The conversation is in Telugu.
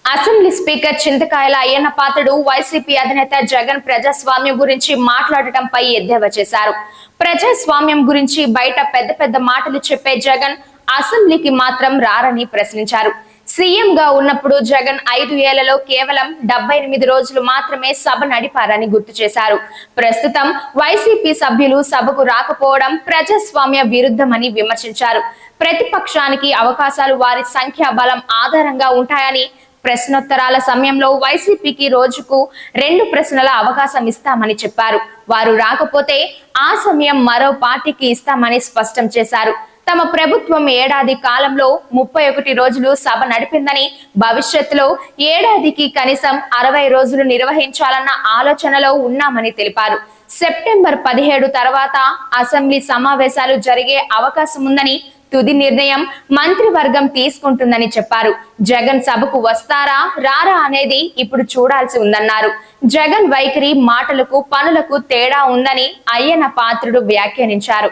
అసెంబ్లీ స్పీకర్ చింతకాయల అయ్యన్న పాత్రుడు వైసీపీ అధినేత జగన్ ప్రజాస్వామ్యం గురించి మాట్లాడటంపై ఎద్దేవా చేశారు. ప్రజాస్వామ్యం గురించి బయట పెద్ద పెద్ద మాటలు చెప్పే జగన్ అసెంబ్లీకి మాత్రం రారని ప్రశ్నించారు. సీఎంగా ఉన్నప్పుడు జగన్ 5 ఏళ్లలో కేవలం 78 రోజులు మాత్రమే సభ నడిపారని గుర్తు చేశారు. ప్రస్తుతం వైసీపీ సభ్యులు సభకు రాకపోవడం ప్రజాస్వామ్య విరుద్ధమని విమర్శించారు. ప్రతిపక్షానికి అవకాశాలు వారి సంఖ్యాబలం ఆధారంగా ఉంటాయని, ప్రశ్నోత్తరాల సమయంలో వైసీపీకి రోజుకు 2 ప్రశ్నల అవకాశం ఇస్తామని చెప్పారు. వారు రాకపోతే ఆ సమయం మరో పార్టీకి ఇస్తామని స్పష్టం చేశారు. తమ ప్రభుత్వం ఏడాది కాలంలో 31 రోజులు సభ నడిపిందని, భవిష్యత్తులో ఏడాదికి కనీసం 60 రోజులు నిర్వహించాలన్న ఆలోచనలో ఉన్నామని తెలిపారు. సెప్టెంబర్ 17 తర్వాత అసెంబ్లీ సమావేశాలు జరిగే అవకాశం ఉందని, తుది నిర్ణయం మంత్రివర్గం తీసుకుంటుందని చెప్పారు. జగన్ సభకు వస్తారా రారా అనేది ఇప్పుడు చూడాల్సి ఉందన్నారు. జగన్ వైఖరి మాటలకు పనులకు తేడా ఉందని అయ్యన్న పాత్రుడు వ్యాఖ్యానించారు.